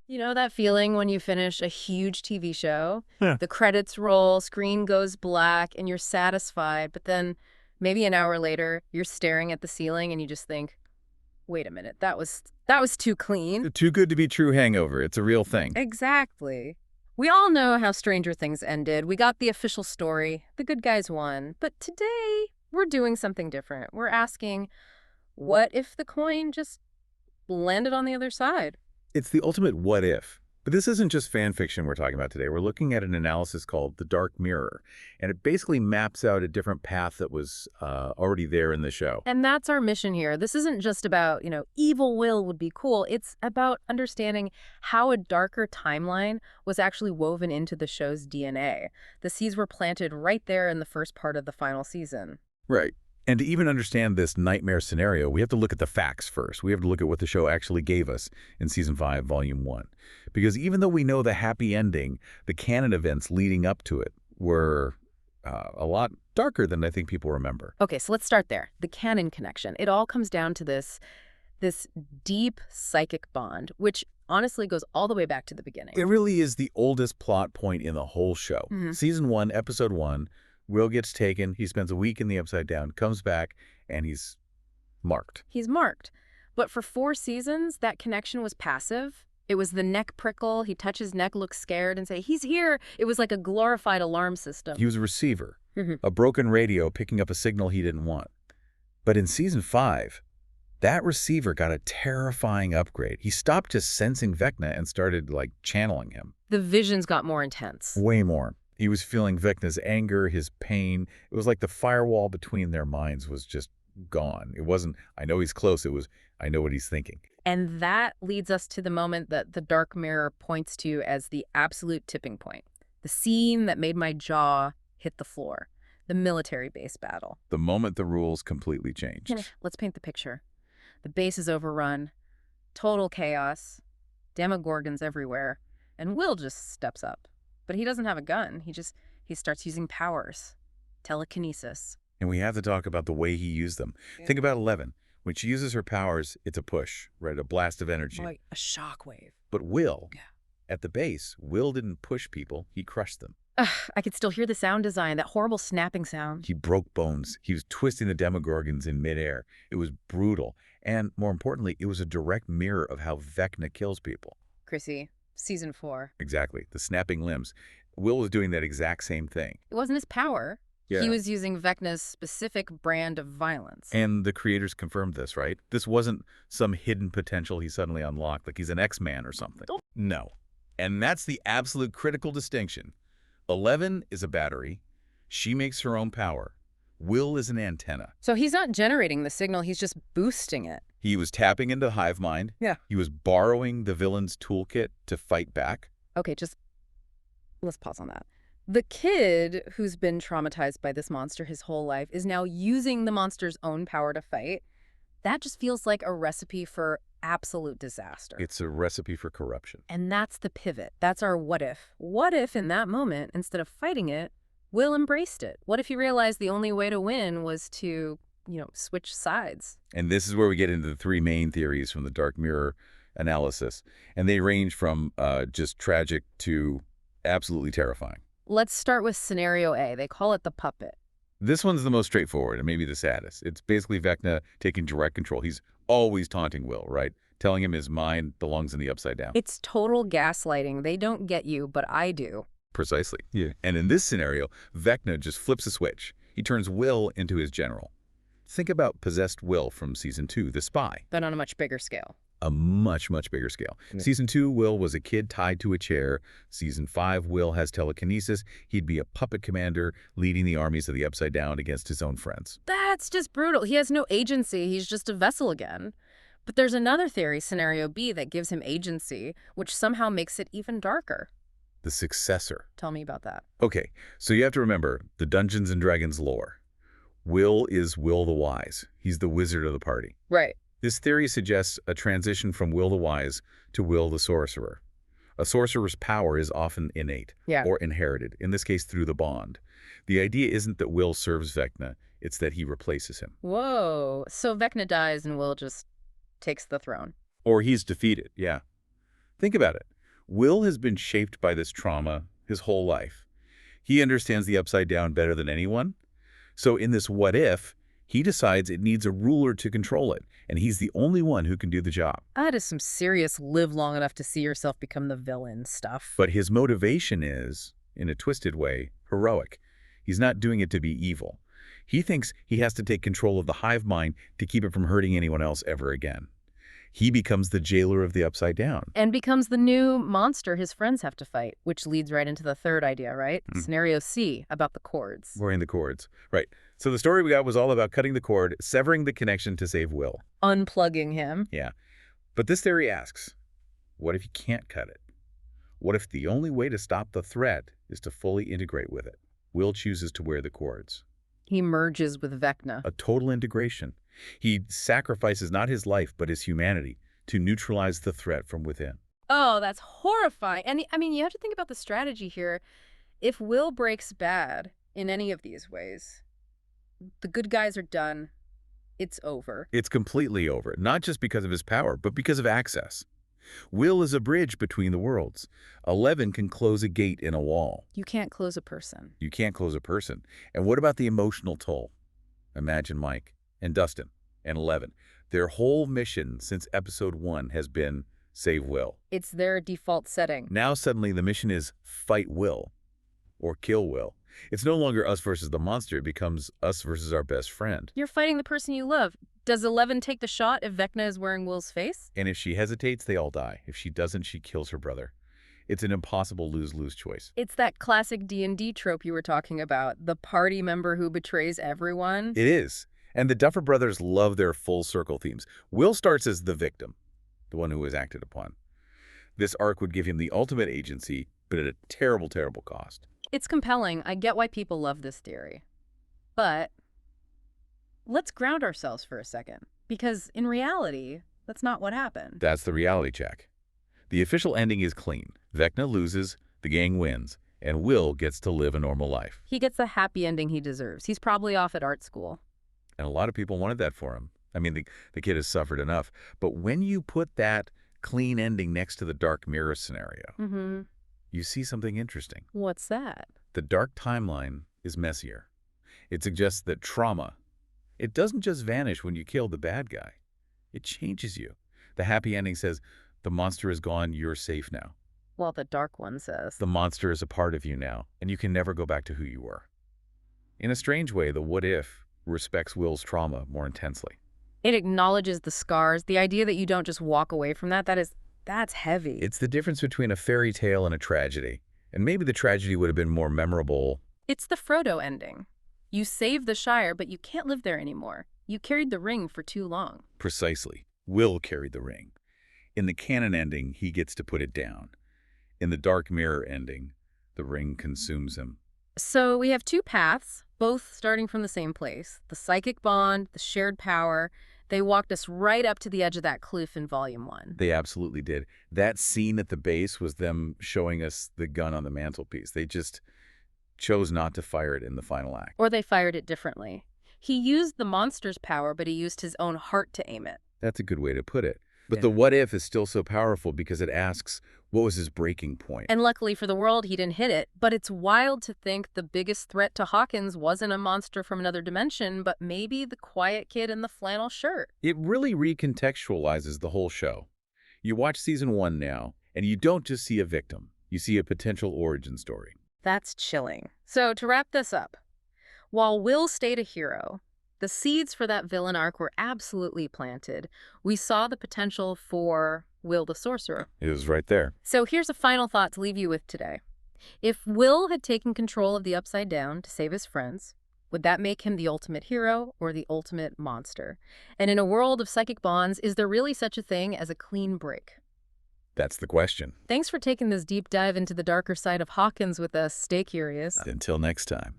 You know that feeling when you finish a huge TV show? Yeah. The credits roll, screen goes black, and you're satisfied, but then maybe an hour later, you're staring at the ceiling and you just think, wait a minute, that was too clean. Too good to be true hangover. It's a real thing. Exactly. We all know how Stranger Things ended. We got the official story. The good guys won. But today, we're doing something different. We're asking, what if the coin just landed on the other side? It's the ultimate what if. But this isn't just fan fiction we're talking about today. We're looking at an analysis called The Dark Mirror, and it basically maps out a different path that was already there in the show. And that's our mission here. This isn't just about, evil Will would be cool. It's about understanding how a darker timeline was actually woven into the show's DNA. The seeds were planted right there in the first part of the final season. Right. And to even understand this nightmare scenario, we have to look at the facts first. We have to look at what the show actually gave us in Season 5, Volume 1. Because even though we know the happy ending, the canon events leading up to it were a lot darker than I think people remember. Okay, so let's start there. The canon connection. It all comes down to this deep psychic bond, which honestly goes all the way back to the beginning. It really is the oldest plot point in the whole show. Season 1, Episode 1, Will gets taken, he spends a week in the Upside Down, comes back, and he's marked. He's marked. But for 4 seasons, that connection was passive. It was the neck prickle. He'd touch his neck, look scared, and say, he's here. It was like a glorified alarm system. He was a receiver, a broken radio picking up a signal he didn't want. But in Season 5, that receiver got a terrifying upgrade. He stopped just sensing Vecna and started, channeling him. The visions got more intense. Way more. He was feeling Vecna's anger, his pain. It was like the firewall between their minds was just gone. It wasn't, I know he's close. It was, I know what he's thinking. And that leads us to the moment that the Dark Mirror points to as the absolute tipping point. The scene that made my jaw hit the floor. The military base battle. The moment the rules completely changed. Let's paint the picture. The base is overrun. Total chaos. Demogorgons everywhere. And Will just steps up. But he doesn't have a gun. He starts using powers. Telekinesis. And we have to talk about the way he used them. Yeah. Think about 11. When she uses her powers, it's a push, right? A blast of energy. Like a shockwave. But Will, at the base, Will didn't push people. He crushed them. I could still hear the sound design, that horrible snapping sound. He broke bones. He was twisting the Demogorgons in midair. It was brutal. And more importantly, it was a direct mirror of how Vecna kills people. Chrissy. Season 4. Exactly. The snapping limbs. Will was doing that exact same thing. It wasn't his power. Yeah. He was using Vecna's specific brand of violence. And the creators confirmed this, right? This wasn't some hidden potential he suddenly unlocked, like he's an X-Man or something. No. And that's the absolute critical distinction. 11 is a battery. She makes her own power. Will is an antenna. So he's not generating the signal, he's just boosting it. He was tapping into the hive mind. Yeah. He was borrowing the villain's toolkit to fight back. Okay, let's pause on that. The kid who's been traumatized by this monster his whole life is now using the monster's own power to fight. That just feels like a recipe for absolute disaster. It's a recipe for corruption. And that's the pivot. That's our what if. What if in that moment, instead of fighting it, Will embraced it? What if he realized the only way to win was to, switch sides? And this is where we get into the 3 main theories from the Dark Mirror analysis. And they range from just tragic to absolutely terrifying. Let's start with scenario A. They call it the puppet. This one's the most straightforward and maybe the saddest. It's basically Vecna taking direct control. He's always taunting Will, right? Telling him his mind belongs in the Upside Down. It's total gaslighting. They don't get you, but I do. Precisely. Yeah. And in this scenario, Vecna just flips a switch. He turns Will into his general. Think about possessed Will from Season 2, The Spy. But on a much bigger scale. A much, much bigger scale. Yeah. Season 2, Will was a kid tied to a chair. Season 5, Will has telekinesis. He'd be a puppet commander leading the armies of the Upside Down against his own friends. That's just brutal. He has no agency. He's just a vessel again. But there's another theory, scenario B, that gives him agency, which somehow makes it even darker. The successor. Tell me about that. Okay, so you have to remember the Dungeons & Dragons lore. Will is Will the Wise. He's the wizard of the party. Right. This theory suggests a transition from Will the Wise to Will the Sorcerer. A sorcerer's power is often innate or inherited, in this case through the bond. The idea isn't that Will serves Vecna, it's that he replaces him. Whoa, so Vecna dies and Will just takes the throne. Or he's defeated, yeah. Think about it. Will has been shaped by this trauma his whole life. He understands the Upside Down better than anyone. So in this what if, he decides it needs a ruler to control it, and he's the only one who can do the job. That is some serious live long enough to see yourself become the villain stuff. But his motivation is, in a twisted way, heroic. He's not doing it to be evil. He thinks he has to take control of the hive mind to keep it from hurting anyone else ever again. He becomes the jailer of the Upside Down. And becomes the new monster his friends have to fight, which leads right into the third idea, right? Scenario C, about the cords. Wearing the cords. Right. So the story we got was all about cutting the cord, severing the connection to save Will. Unplugging him. Yeah. But this theory asks, what if you can't cut it? What if the only way to stop the threat is to fully integrate with it? Will chooses to wear the cords. He merges with Vecna. A total integration. He sacrifices not his life, but his humanity to neutralize the threat from within. Oh, that's horrifying. And I mean, you have to think about the strategy here. If Will breaks bad in any of these ways, the good guys are done. It's over. It's completely over, not just because of his power, but because of access. Will is a bridge between the worlds. 11 can close a gate in a wall. You can't close a person. You can't close a person. And what about the emotional toll? Imagine Mike and Dustin and 11. Their whole mission since episode 1 has been save Will. It's their default setting. Now suddenly the mission is fight Will or kill Will. It's no longer us versus the monster. It becomes us versus our best friend. You're fighting the person you love. Does 11 take the shot if Vecna is wearing Will's face? And if she hesitates, they all die. If she doesn't, she kills her brother. It's an impossible lose-lose choice. It's that classic D&D trope you were talking about, the party member who betrays everyone. It is. And the Duffer Brothers love their full circle themes. Will starts as the victim, the one who was acted upon. This arc would give him the ultimate agency, but at a terrible, terrible cost. It's compelling. I get why people love this theory. But let's ground ourselves for a second, because in reality, that's not what happened. That's the reality check. The official ending is clean. Vecna loses, the gang wins, and Will gets to live a normal life. He gets the happy ending he deserves. He's probably off at art school. And a lot of people wanted that for him. I mean, the kid has suffered enough. But when you put that clean ending next to the dark mirror scenario, you see something interesting. What's that? The dark timeline is messier. It suggests that trauma, it doesn't just vanish when you kill the bad guy. It changes you. The happy ending says, the monster is gone, you're safe now. Well, the dark one says, the monster is a part of you now, and you can never go back to who you were. In a strange way, the what if respects Will's trauma more intensely. It acknowledges the scars, the idea that you don't just walk away from that's heavy. It's the difference between a fairy tale and a tragedy. And maybe the tragedy would have been more memorable. It's the Frodo ending. You saved the Shire, but you can't live there anymore. You carried the ring for too long. Precisely. Will carried the ring. In the canon ending, he gets to put it down. In the Dark Mirror ending, the ring consumes him. So we have two paths, both starting from the same place. The psychic bond, the shared power. They walked us right up to the edge of that cliff in Volume 1. They absolutely did. That scene at the base was them showing us the gun on the mantelpiece. They just chose not to fire it in the final act. Or they fired it differently. He used the monster's power, but he used his own heart to aim it. That's a good way to put it. But the what if is still so powerful because it asks, what was his breaking point? And luckily for the world, he didn't hit it. But it's wild to think the biggest threat to Hawkins wasn't a monster from another dimension, but maybe the quiet kid in the flannel shirt. It really recontextualizes the whole show. You watch season 1 now, and you don't just see a victim. You see a potential origin story. That's chilling. So to wrap this up, while Will stayed a hero, the seeds for that villain arc were absolutely planted. We saw the potential for Will the Sorcerer. It was right there. So here's a final thought to leave you with today. If Will had taken control of the Upside Down to save his friends, would that make him the ultimate hero or the ultimate monster? And in a world of psychic bonds, is there really such a thing as a clean break? That's the question. Thanks for taking this deep dive into the darker side of Hawkins with us. Stay curious. Until next time.